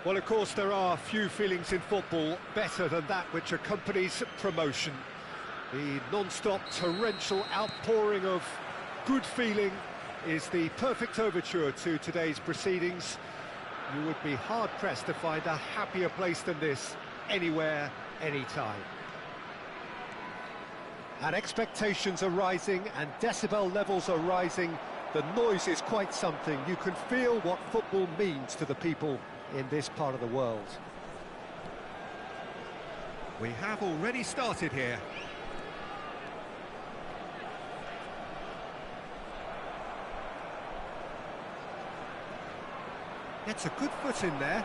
Well, of course, there are few feelings in football better than that which accompanies promotion. The non-stop torrential outpouring of good feeling is the perfect overture to today's proceedings. You would be hard-pressed to find a happier place than this, anywhere, anytime. And expectations are rising, and decibel levels are rising. The noise is quite something. You can feel what football means to the people in this part of the world. We have already started here. Gets a good foot in there.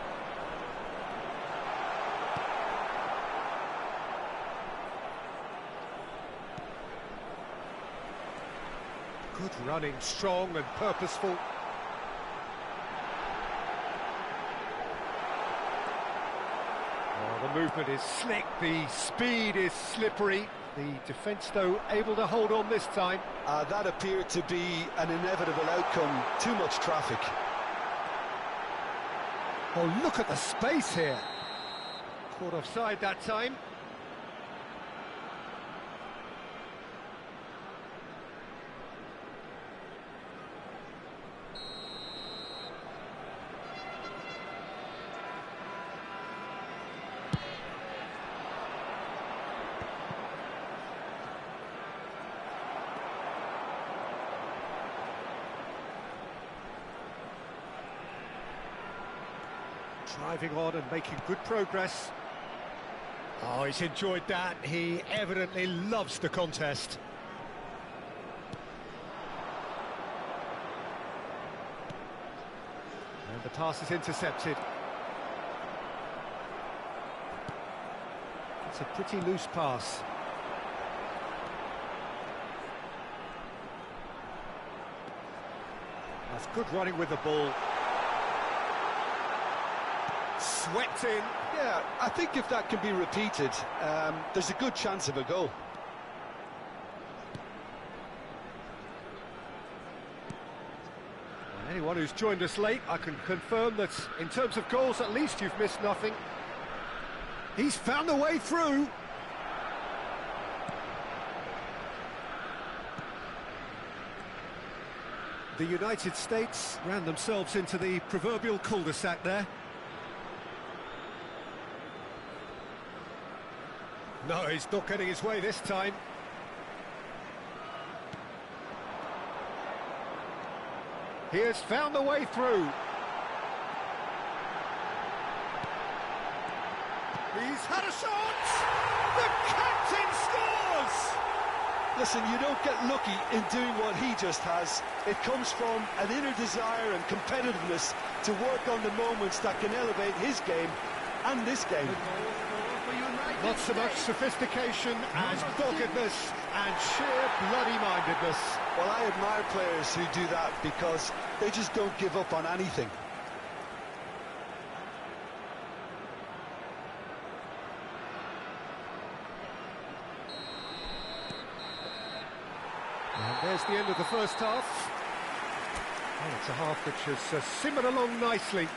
Good running, strong and purposeful. Oh, the movement is slick, the speed is slippery. The defence, though, able to hold on this time. That appeared to be an inevitable outcome. Too much traffic. Oh, look at the space here. Caught offside that time. Driving on and making good progress. Oh, he's enjoyed that. He evidently loves the contest. And the pass is intercepted. It's a pretty loose pass. That's good running with the ball. Swept in. Yeah, I think if that can be repeated, there's a good chance of a goal. Anyone who's joined us late, I can confirm that in terms of goals, at least you've missed nothing. He's found a way through. The United States ran themselves into the proverbial cul-de-sac there. No, he's not getting his way this time. He has found the way through. He's had a shot! The captain scores! Listen, you don't get lucky in doing what he just has. It comes from an inner desire and competitiveness to work on the moments that can elevate his game and this game. Not so much sophistication as doggedness and sheer bloody-mindedness. Well, I admire players who do that because they just don't give up on anything. And there's the end of the first half. Oh, it's a half which has simmered along nicely,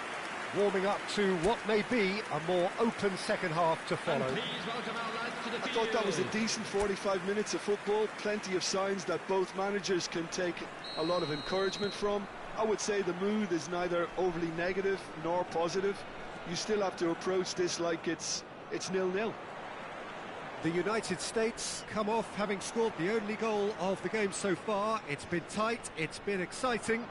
warming up to what may be a more open second half to follow. I thought that was a decent 45 minutes of football, plenty of signs that both managers can take a lot of encouragement from. I would say the mood is neither overly negative nor positive. You still have to approach this like it's 0-0. The United States come off having scored the only goal of the game so far. It's been tight, it's been exciting,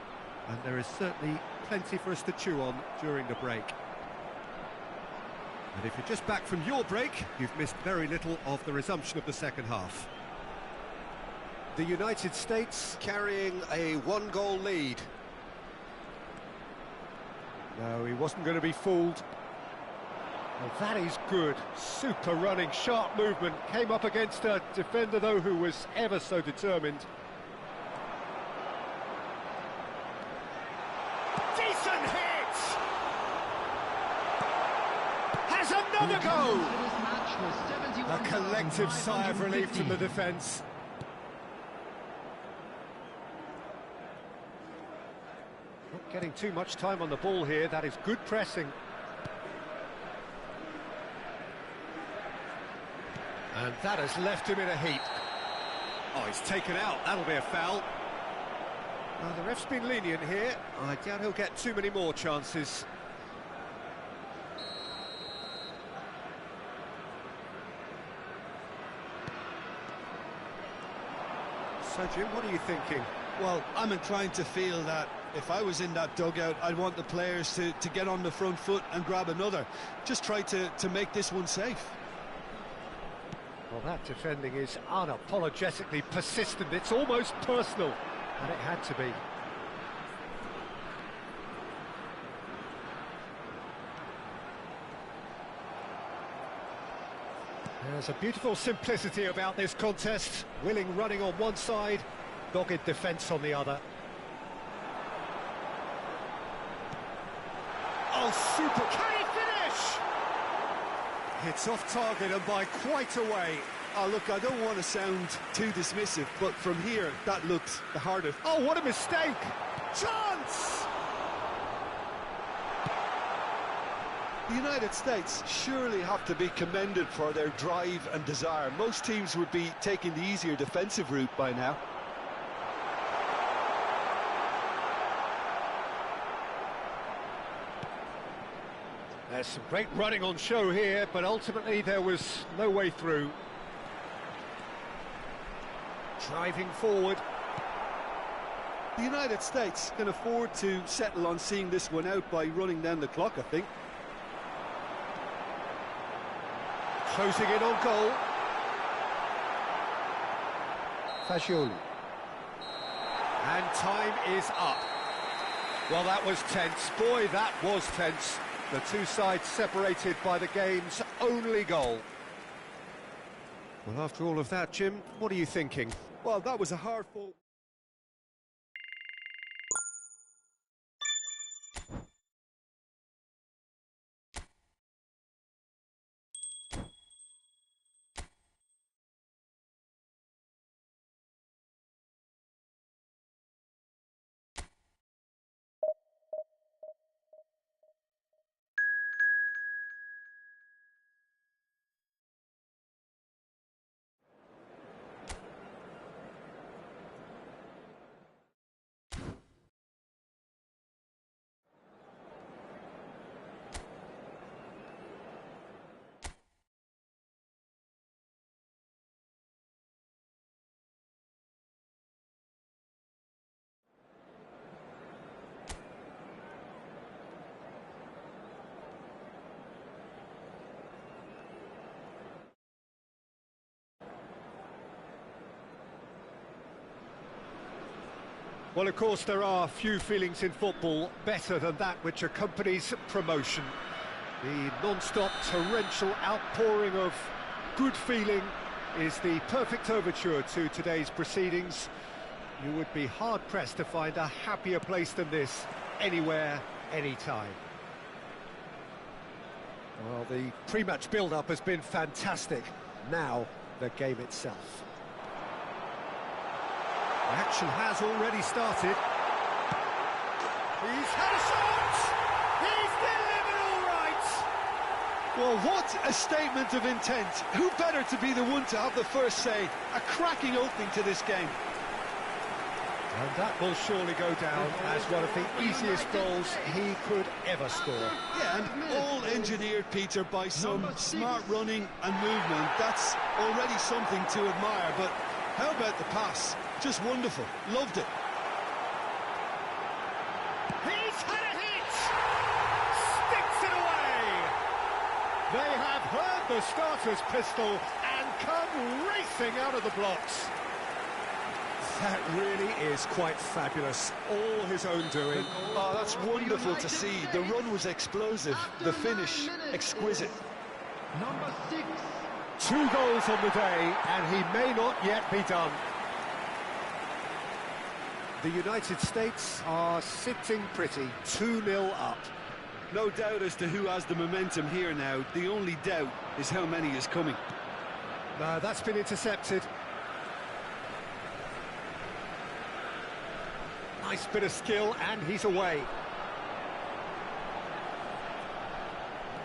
and there is certainly plenty for us to chew on during the break. And if you're just back from your break, you've missed very little of the resumption of the second half. The United States carrying a one-goal lead. No, he wasn't going to be fooled. Well, that is good. Super running, sharp movement. Came up against a defender, though, who was ever so determined. Decent hit! Has another go! A collective sigh of relief from the defence. Not getting too much time on the ball here. That is good pressing. And that has left him in a heap. Oh, he's taken out. That'll be a foul. Well, the ref's been lenient here. I doubt he'll get too many more chances. So, Jim, what are you thinking? Well, I'm inclined to feel that if I was in that dugout, I'd want the players to get on the front foot and grab another. Just try to make this one safe. Well, that defending is unapologetically persistent. It's almost personal, and it had to be. There's a beautiful simplicity about this contest. Willing running on one side, dogged defence on the other. Oh, super! Can he finish? It's off target and by quite a way. Oh, look, I don't want to sound too dismissive, but from here, that looked the hardest. Oh, what a mistake! Chance! The United States surely have to be commended for their drive and desire. Most teams would be taking the easier defensive route by now. There's some great running on show here, but ultimately there was no way through. Driving forward. The United States can afford to settle on seeing this one out by running down the clock, I think. Closing in on goal. Fagioli. And time is up. Well, that was tense. Boy, that was tense. The two sides separated by the game's only goal. Well, after all of that, Jim, what are you thinking? Well, that was a hard fought. Well, of course, there are few feelings in football better than that which accompanies promotion. The non-stop torrential outpouring of good feeling is the perfect overture to today's proceedings. You would be hard-pressed to find a happier place than this, anywhere, anytime. Well, the pre-match build-up has been fantastic. Now, the game itself. The action has already started. He's had a shot! He's delivered all right! Well, what a statement of intent. Who better to be the one to have the first say? A cracking opening to this game. And that will surely go down as one of the easiest goals he could ever score. Yeah, and all engineered, Peter, by some smart running and movement. That's already something to admire, but how about the pass? Just wonderful. Loved it. He's had a hit! Sticks it away! They have heard the starter's pistol and come racing out of the blocks. That really is quite fabulous. All his own doing. Oh, that's wonderful to see. The run was explosive. The finish, exquisite. Number 6. 2 goals on the day, and he may not yet be done. The United States are sitting pretty, 2-0 up. No doubt as to who has the momentum here now. The only doubt is how many is coming. That's been intercepted. Nice bit of skill, and he's away.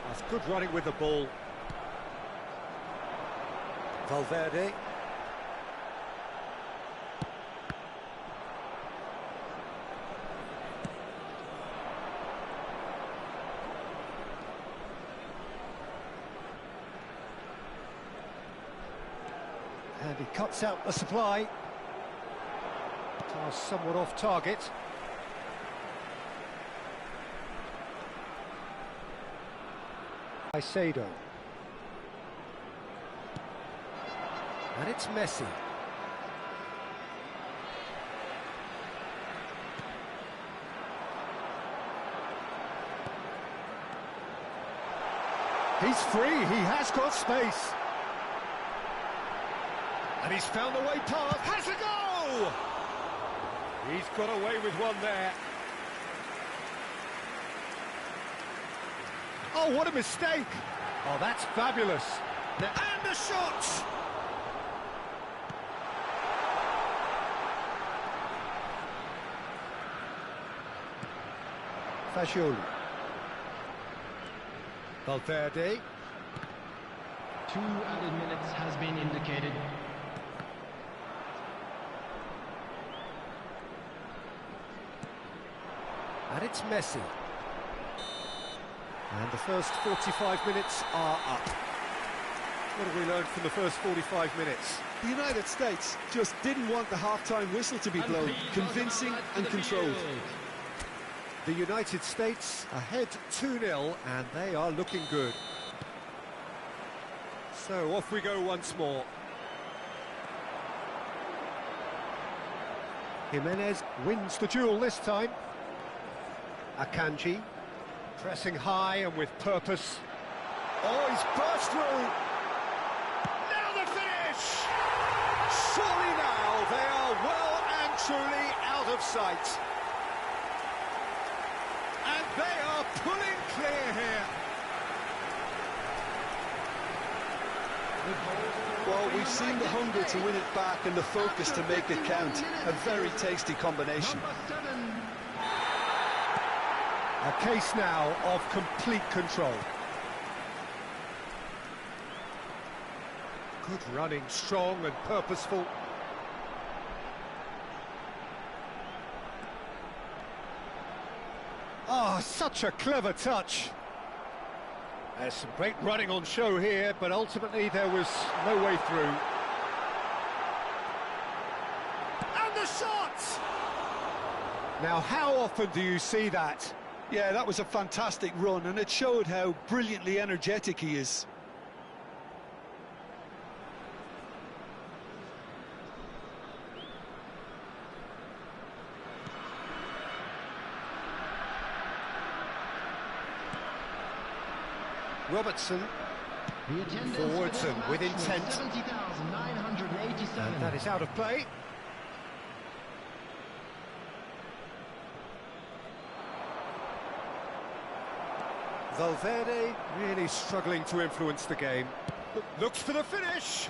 That's good running with the ball. Valverde. And he cuts out the supply. Pass somewhat off target. Caicedo. And it's Messi. He's free, he has got space. And he's found a way past, has a go! He's got away with one there. Oh, what a mistake! Oh, that's fabulous. And the shot! Fagioli. Valverde. 2 added minutes has been indicated. And it's Messi. And the first 45 minutes are up. What have we learned from the first 45 minutes? The United States just didn't want the half-time whistle to be blown. Convincing and controlled. The United States ahead 2-0, and they are looking good. So off we go once more. Jimenez wins the duel this time. Akanji, pressing high and with purpose. Oh, he's burst through! Now the finish! Surely now they are well and truly out of sight. And they are pulling clear here. Well, we've seen the hunger to win it back and the focus to make it count. A very tasty combination. A case now of complete control. Good running, strong and purposeful. Oh, such a clever touch. There's some great running on show here, but ultimately there was no way through. And the shot! Now, how often do you see that? Yeah, that was a fantastic run, and it showed how brilliantly energetic he is. Robertson, forwards and with intent. 70,987. And that is out of play. Valverde really struggling to influence the game. Looks for the finish.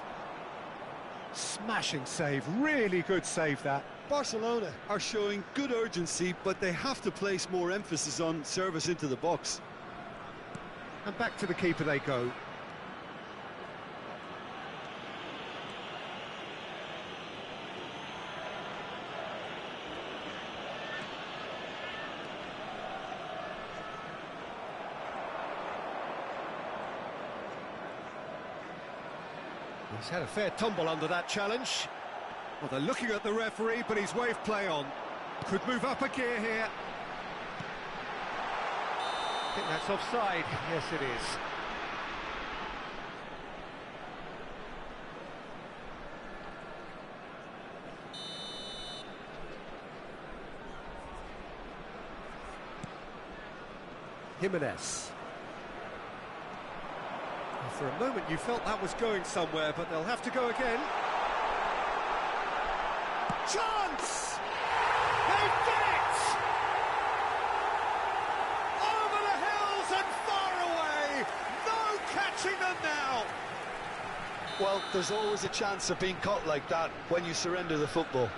Smashing save, really good save that. Barcelona are showing good urgency, but they have to place more emphasis on service into the box. And back to the keeper they go. He's had a fair tumble under that challenge. Well, they're looking at the referee, but he's waved play on. Could move up a gear here. I think that's offside. Yes, it is. Jimenez. For a moment you felt that was going somewhere, but they'll have to go again. Chance! They've done it! Over the hills and far away! No catching them now! Well, there's always a chance of being caught like that when you surrender the football.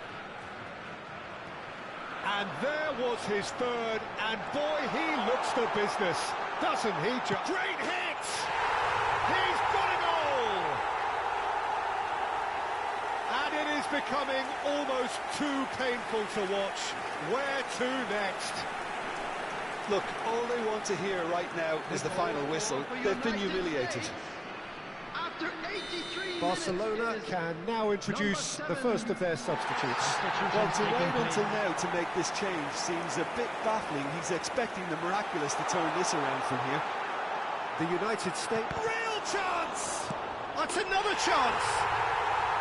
And there was his third, and boy, he looks the business, doesn't he? Great hit! He's got a goal! is becoming almost too painful to watch. Where to next? Look, all they want to hear right now is the final whistle. They've been humiliated. After 83 Barcelona minutes, can now introduce the first of their substitutes. Well, to wait until now to make this change seems a bit baffling. He's expecting the miraculous to turn this around from here. The United States... Real chance! That's another chance!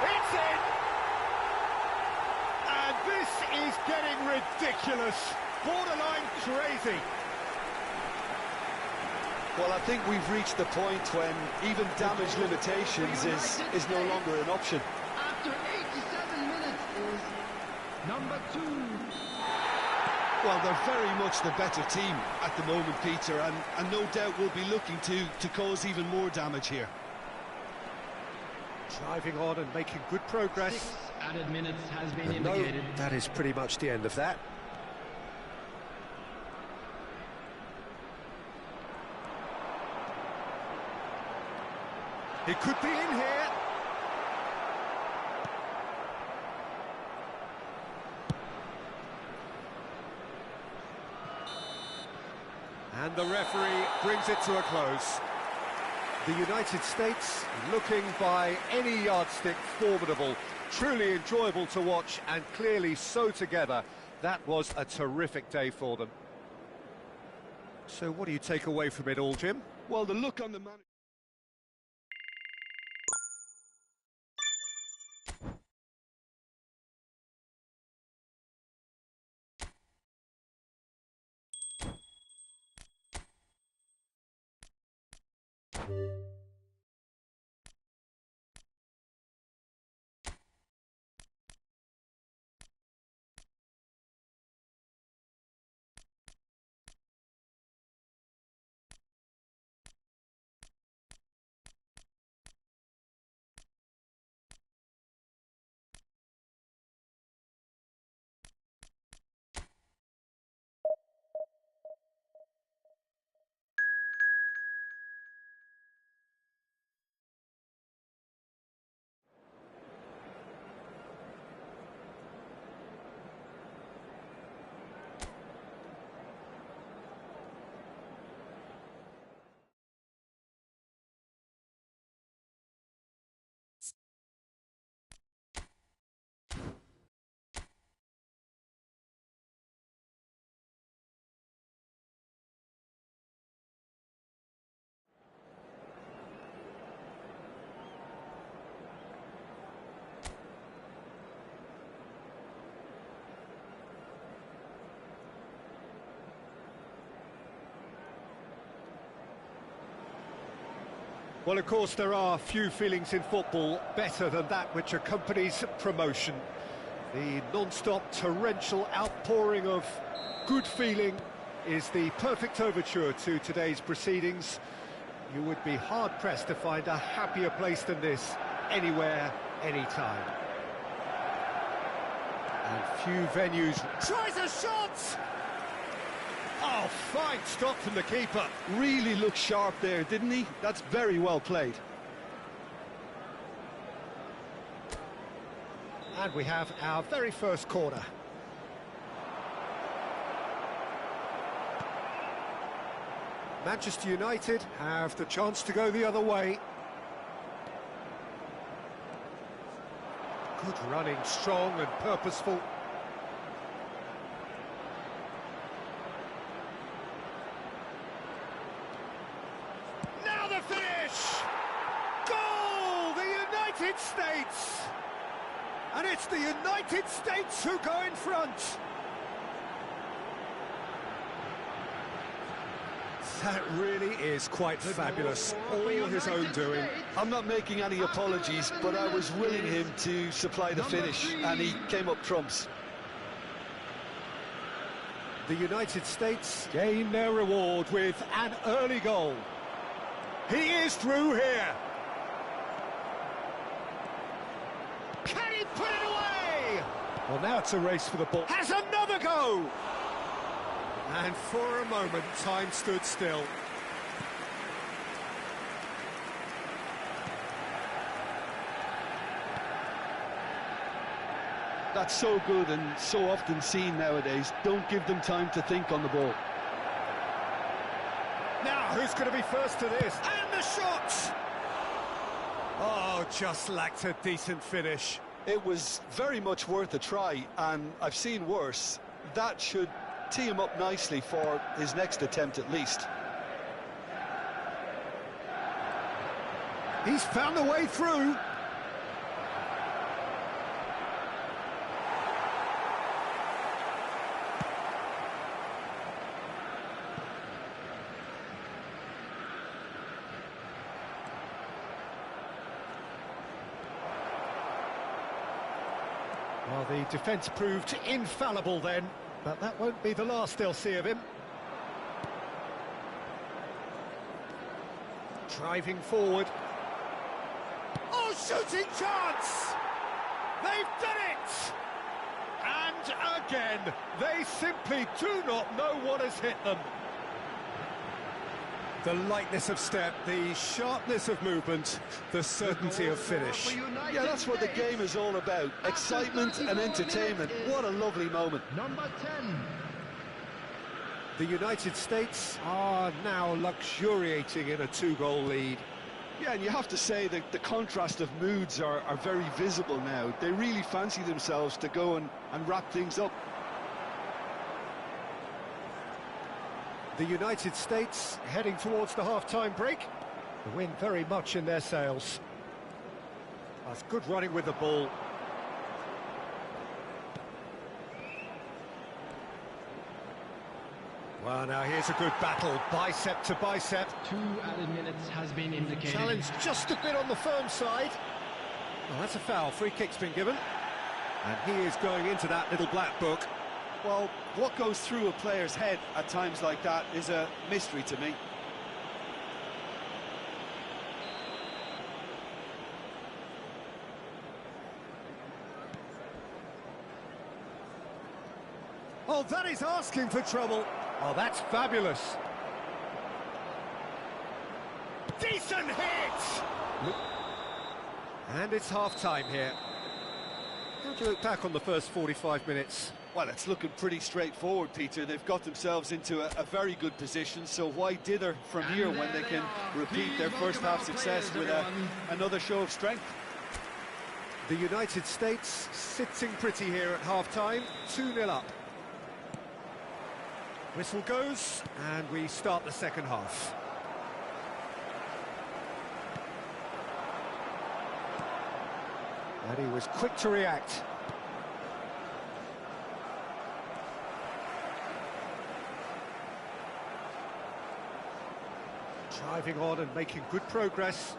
It's in! And this is getting ridiculous. Borderline crazy. Well, I think we've reached the point when even damage limitations is no longer an option. After 87 minutes is number 2. Well, they're very much the better team at the moment, Peter, and no doubt will be looking to cause even more damage here. Driving on and making good progress. 6 added minutes has been And no, indicated. that is pretty much the end of that. He could be in here. And the referee brings it to a close. The United States, looking by any yardstick formidable, truly enjoyable to watch and clearly so together. That was a terrific day for them. So what do you take away from it all, Jim? Well, the look on the man... Well, of course, there are few feelings in football better than that which accompanies promotion. The non-stop torrential outpouring of good feeling is the perfect overture to today's proceedings. You would be hard-pressed to find a happier place than this, anywhere, anytime. And few venues... Tries a shot! Oh, fine stop from the keeper. Really looked sharp there, didn't he? That's very well played. And we have our very first corner. Manchester United have the chance to go the other way. Good running, strong and purposeful. Now the finish! Goal! The United States! And it's the United States who go in front. That really is quite fabulous. All his own doing. I'm not making any apologies, but I was willing him to supply the finish, and he came up trumps. The United States gain their reward with an early goal. He is through here. Can he put it away? Well, now it's a race for the ball. Has another go! And for a moment, time stood still. That's so good and so often seen nowadays. Don't give them time to think on the ball. Now, who's going to be first to this? And the shot! Oh, just lacked a decent finish. It was very much worth a try, and I've seen worse. That should tee him up nicely for his next attempt at least. He's found the way through. Well, the defence proved infallible then, but that won't be the last they'll see of him. Driving forward. Oh, shooting chance! They've done it! And again, they simply do not know what has hit them. The lightness of step, the sharpness of movement, the certainty of finish. Yeah, that's what the game is all about. Excitement and entertainment. What a lovely moment. Number 10. The United States are now luxuriating in a two-goal lead. Yeah, and you have to say that the contrast of moods are very visible now. They really fancy themselves to go and wrap things up. The United States heading towards the half-time break. The wind very much in their sails. That's good running with the ball. Well, now here's a good battle, bicep to bicep. 2 added minutes has been indicated. Challenge just a bit on the firm side. Well, that's a foul. Free kick's been given. And he is going into that little black book. Well, what goes through a player's head at times like that is a mystery to me. Oh, that is asking for trouble. Oh, that's fabulous. Decent hit! And it's half-time here. How do you look back on the first 45 minutes? Well, it's looking pretty straightforward, Peter. They've got themselves into a very good position, so why dither from here when they can repeat their first-half success with another show of strength? The United States sitting pretty here at half-time, 2-0 up. Whistle goes, and we start the second half. And he was quick to react. Driving on and making good progress.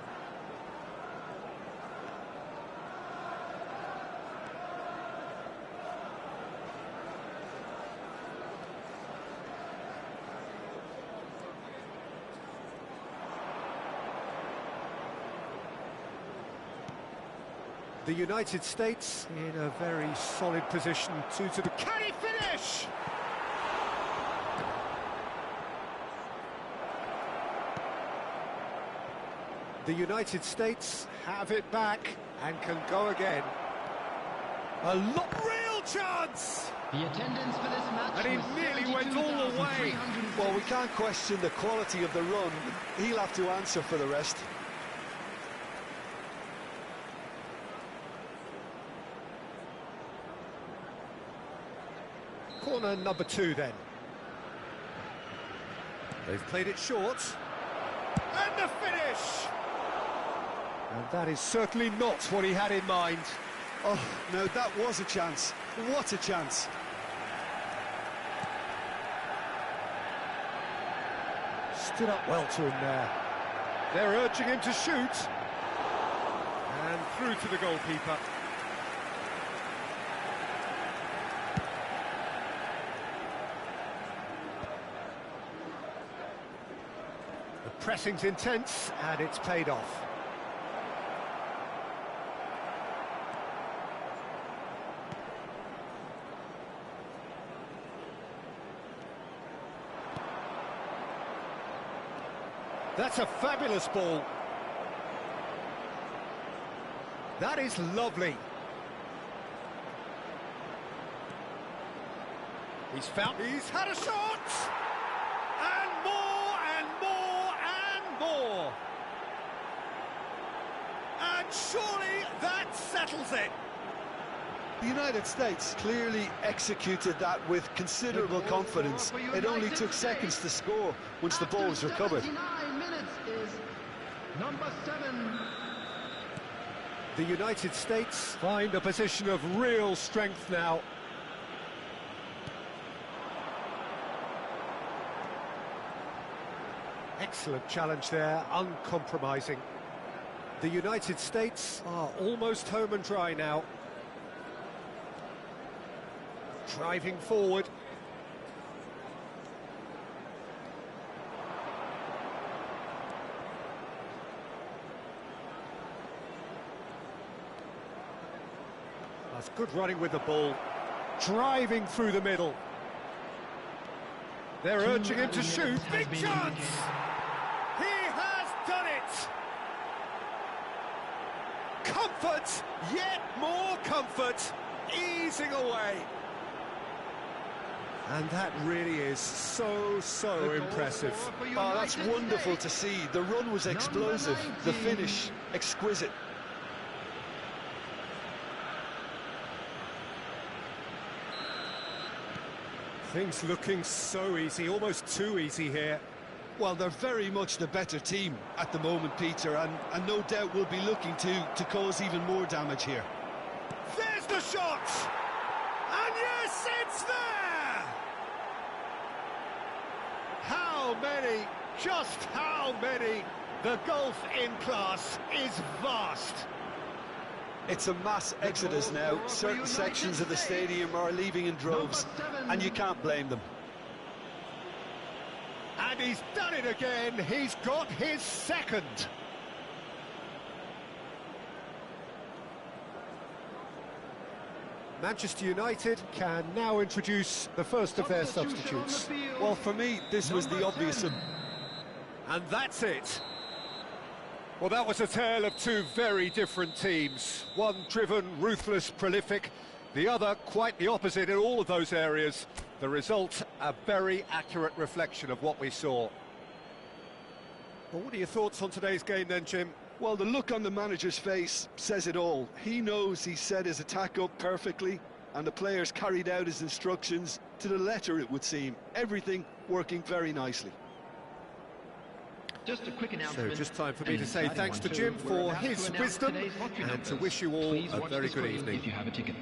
The United States in a very solid position to the... Can he finish? The United States have it back and can go again. A real chance! The attendance for this match. And he nearly went all the way. Well, we can't question the quality of the run. He'll have to answer for the rest. Corner number 2 then. They've played it short. And the finish! And that is certainly not what he had in mind. Oh, no, that was a chance. What a chance. Stood up well to him there. They're urging him to shoot. And through to the goalkeeper. The pressing's intense, and it's paid off. That's a fabulous ball. That is lovely. He's had a shot! And more, and more, and more! And surely that settles it! The United States clearly executed that with considerable confidence. It only took seconds to score once the ball was recovered. 79 minutes is number 7. The United States find a position of real strength now. Excellent challenge there, uncompromising. The United States are almost home and dry now. Driving forward. That's good running with the ball. Driving through the middle. They're urging him to shoot. Big chance! He has done it! Comfort, yet more comfort, easing away. And that really is so impressive. Oh, that's wonderful to see. The run was explosive, the finish exquisite. Things looking so easy, almost too easy here. Well, they're very much the better team at the moment, Peter, and no doubt will be looking to cause even more damage here. There's the shot! And yes, it's there! How many, just how many? The gulf in class is vast. It's a mass exodus now. Certain sections of the stadium are leaving in droves, and you can't blame them. And he's done it again. He's got his second. Manchester United can now introduce the first of their substitutes. Well, for me, this was the obvious. And that's it. Well, that was a tale of two very different teams. One driven, ruthless, prolific. The other quite the opposite in all of those areas. The result, a very accurate reflection of what we saw. Well, what are your thoughts on today's game then, Jim? Well, the look on the manager's face says it all. He knows he set his attack up perfectly, and the players carried out his instructions to the letter, it would seem. Everything working very nicely. Just a quick announcement. So just time for me to say thanks to Jim for his wisdom and to wish you all a very good evening. If you have a ticket.